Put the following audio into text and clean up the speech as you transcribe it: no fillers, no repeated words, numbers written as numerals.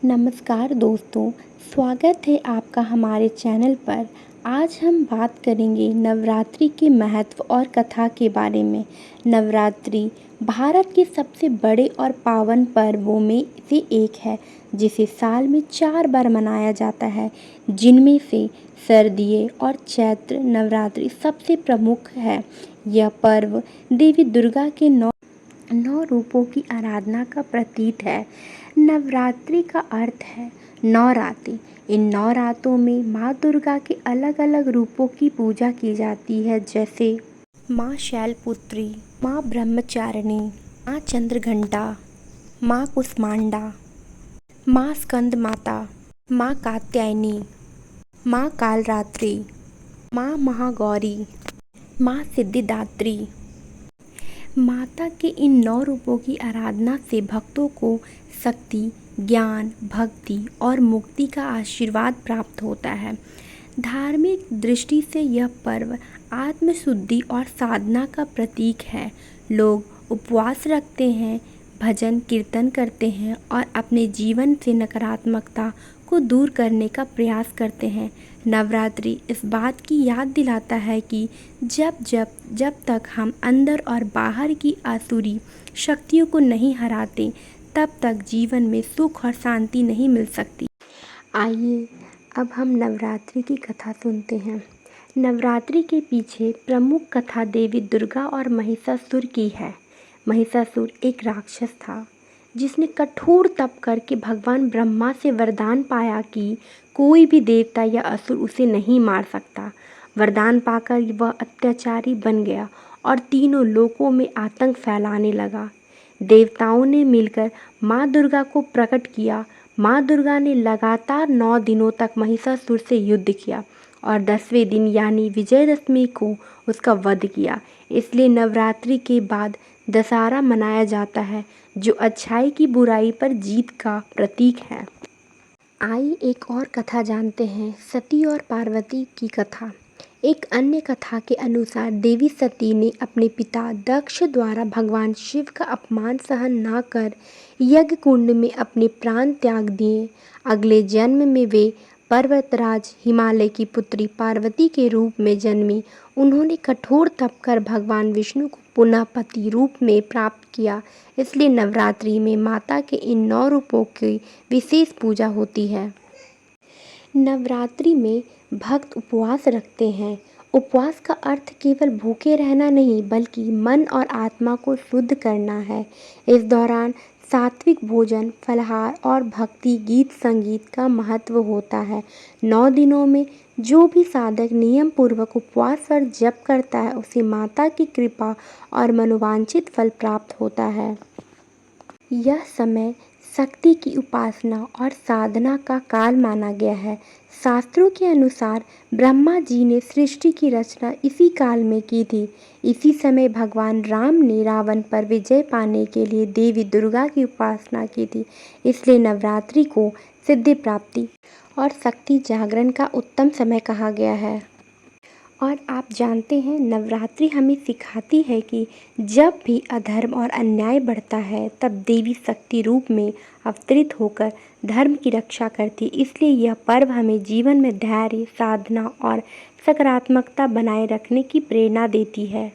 नमस्कार दोस्तों, स्वागत है आपका हमारे चैनल पर। आज हम बात करेंगे नवरात्रि के महत्व और कथा के बारे में। नवरात्रि भारत के सबसे बड़े और पावन पर्वों में से एक है, जिसे साल में 4 बार मनाया जाता है, जिनमें से शारदीय और चैत्र नवरात्रि सबसे प्रमुख है। यह पर्व देवी दुर्गा के नौ रूपों की आराधना का प्रतीक है। नवरात्रि का अर्थ है 9 रातें। इन 9 रातों में माँ दुर्गा के अलग अलग रूपों की पूजा की जाती है, जैसे माँ शैलपुत्री, माँ ब्रह्मचारिणी, माँ चंद्रघंटा, माँ कुष्मांडा, माँ स्कंद माता, माँ कात्यायनी, माँ कालरात्रि, माँ महागौरी, माँ सिद्धिदात्री। माता के इन 9 रूपों की आराधना से भक्तों को शक्ति, ज्ञान, भक्ति और मुक्ति का आशीर्वाद प्राप्त होता है। धार्मिक दृष्टि से यह पर्व आत्मशुद्धि और साधना का प्रतीक है। लोग उपवास रखते हैं, भजन कीर्तन करते हैं और अपने जीवन से नकारात्मकता को दूर करने का प्रयास करते हैं। नवरात्रि इस बात की याद दिलाता है कि जब तक हम अंदर और बाहर की आसुरी शक्तियों को नहीं हराते, तब तक जीवन में सुख और शांति नहीं मिल सकती। आइए अब हम नवरात्रि की कथा सुनते हैं। नवरात्रि के पीछे प्रमुख कथा देवी दुर्गा और महिषासुर की है। महिषासुर एक राक्षस था, जिसने कठोर तप करके भगवान ब्रह्मा से वरदान पाया कि कोई भी देवता या असुर उसे नहीं मार सकता। वरदान पाकर वह अत्याचारी बन गया और तीनों लोकों में आतंक फैलाने लगा। देवताओं ने मिलकर माँ दुर्गा को प्रकट किया। माँ दुर्गा ने लगातार 9 दिनों तक महिषासुर से युद्ध किया और 10वें दिन यानी विजयदशमी को उसका वध किया। इसलिए नवरात्रि के बाद दशहरा मनाया जाता है, जो अच्छाई की बुराई पर जीत का प्रतीक है। आइए एक और कथा जानते हैं, सती और पार्वती की कथा। एक अन्य कथा के अनुसार देवी सती ने अपने पिता दक्ष द्वारा भगवान शिव का अपमान सहन न कर यज्ञ कुंड में अपने प्राण त्याग दिए। अगले जन्म में वे पर्वतराज हिमालय की पुत्री पार्वती के रूप में जन्मी। उन्होंने कठोर तप कर भगवान विष्णु को पुनः पति रूप में प्राप्त किया। इसलिए नवरात्रि में माता के इन 9 रूपों की विशेष पूजा होती है। नवरात्रि में भक्त उपवास रखते हैं। उपवास का अर्थ केवल भूखे रहना नहीं, बल्कि मन और आत्मा को शुद्ध करना है। इस दौरान सात्विक भोजन, फलाहार और भक्ति गीत संगीत का महत्व होता है। 9 दिनों में जो भी साधक नियम पूर्वक उपवास और जप करता है, उसे माता की कृपा और मनोवांछित फल प्राप्त होता है। यह समय शक्ति की उपासना और साधना का काल माना गया है। शास्त्रों के अनुसार ब्रह्मा जी ने सृष्टि की रचना इसी काल में की थी। इसी समय भगवान राम ने रावण पर विजय पाने के लिए देवी दुर्गा की उपासना की थी। इसलिए नवरात्रि को सिद्धि प्राप्ति और शक्ति जागरण का उत्तम समय कहा गया है। और आप जानते हैं, नवरात्रि हमें सिखाती है कि जब भी अधर्म और अन्याय बढ़ता है, तब देवी शक्ति रूप में अवतरित होकर धर्म की रक्षा करती। इसलिए यह पर्व हमें जीवन में धैर्य, साधना और सकारात्मकता बनाए रखने की प्रेरणा देती है।